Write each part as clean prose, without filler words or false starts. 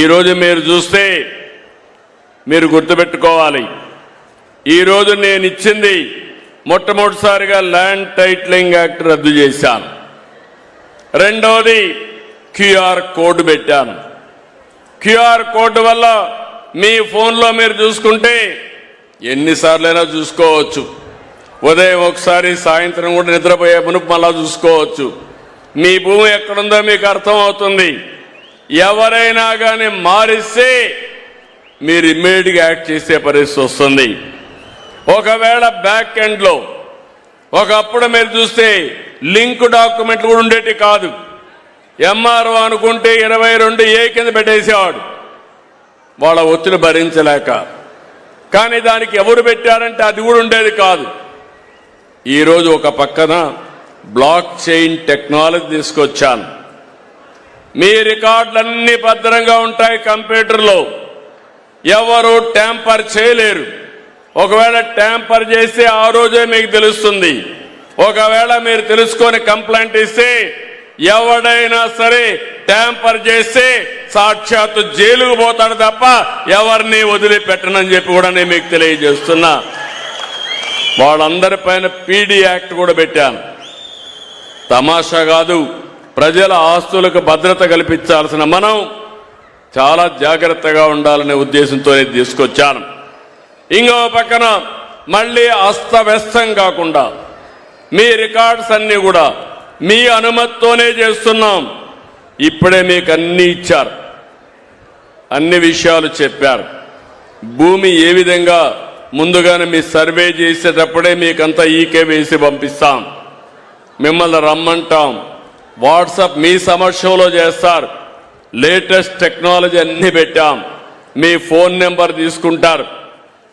ఈరోజు మీరు చూస్తే మీరు గుర్తుపెట్టుకోవాలి, ఈరోజు నేను ఇచ్చింది మొట్టమొదటిసారిగా ల్యాండ్ టైటిలింగ్ యాక్ట్ రద్దు చేశాను. రెండవది క్యూఆర్ కోడ్ పెట్టాను. క్యూఆర్ కోడ్ వల్ల మీ ఫోన్లో మీరు చూసుకుంటే ఎన్నిసార్లైనా చూసుకోవచ్చు. ఉదయం ఒకసారి, సాయంత్రం కూడా నిద్రపోయే మునుపు మళ్ళా చూసుకోవచ్చు. మీ భూమి ఎక్కడుందో మీకు అర్థం అవుతుంది. ఎవరైనా కానీ మారిస్తే మీరు ఇమ్మీడియట్గా యాక్ట్ చేసే పరిస్థితి వస్తుంది. ఒకవేళ బ్యాక్ ఎండ్లో ఒకప్పుడు మీరు చూస్తే లింక్ డాక్యుమెంట్లు కూడా ఉండేటి కాదు. ఎంఆర్ఓ అనుకుంటే 22A కింద పెట్టేసేవాడు వాళ్ళ ఒత్తిడి భరించలేక. కానీ దానికి ఎవరు పెట్టారంటే అది కూడా ఉండేది కాదు. ఈరోజు ఒక పక్కన బ్లాక్ చైన్ టెక్నాలజీ తీసుకొచ్చాను. మీ రికార్డులన్నీ భద్రంగా ఉంటాయి కంప్యూటర్లో, ఎవరు ట్యాంపర్ చేయలేరు. ఒకవేళ ట్యాంపర్ చేస్తే ఆ రోజే మీకు తెలుస్తుంది. ఒకవేళ మీరు తెలుసుకొని కంప్లైంట్ ఇస్తే ఎవడైనా సరే ట్యాంపర్ చేస్తే సాక్షాత్తు జైలుకు పోతాడు తప్ప ఎవరిని వదిలిపెట్టనని చెప్పి కూడా నేను మీకు తెలియజేస్తున్నా. వాళ్ళందరిపైన పీడీ యాక్ట్ కూడా పెట్టాను. తమాషా కాదు, ప్రజల ఆస్తులకు భద్రత కల్పించాల్సిన మనం చాలా జాగ్రత్తగా ఉండాలనే ఉద్దేశంతో తీసుకొచ్చాను. ఇంకో పక్కన మళ్ళీ అస్తవ్యస్తం కాకుండా మీ రికార్డ్స్ అన్నీ కూడా మీ అనుమతితోనే చేస్తున్నాం. ఇప్పుడే మీకు అన్ని ఇచ్చారు, అన్ని విషయాలు చెప్పారు. భూమి ఏ విధంగా ముందుగానే మీ సర్వే చేసేటప్పుడే మీకంతా ఈకే వేసి పంపిస్తాం. మిమ్మల్ని రమ్మంటాం, వాట్సాప్ మీ సమక్షంలో చేస్తారు. లేటెస్ట్ టెక్నాలజీ అన్ని పెట్టాం. మీ ఫోన్ నెంబర్ తీసుకుంటారు,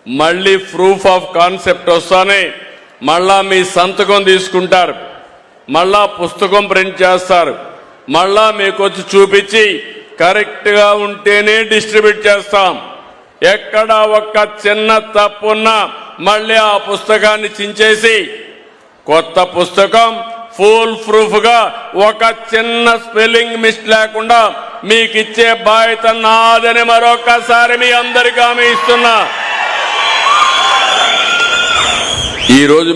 మళ్ళీ ప్రూఫ్ ఆఫ్ కాన్సెప్ట్ వస్తానే మళ్ళా మీ సంతకం తీసుకుంటారు, మళ్ళా పుస్తకం ప్రింట్ చేస్తారు, మళ్ళా మీకు వచ్చి చూపించి కరెక్ట్గా ఉంటేనే డిస్ట్రిబ్యూట్ చేస్తాం. ఎక్కడ ఒక్క చిన్న తప్పున్నా మళ్ళీ ఆ పుస్తకాన్ని చించేసి కొత్త పుస్తకం ఫుల్ ప్రూఫ్ గా ఒక చిన్న స్పెల్లింగ్ మిస్ లేకుండా మీకు ఇచ్చే బాధ్యత నాదని మరొకసారి మీ అందరికీ హామీ ఇస్తున్నా. ఈరోజు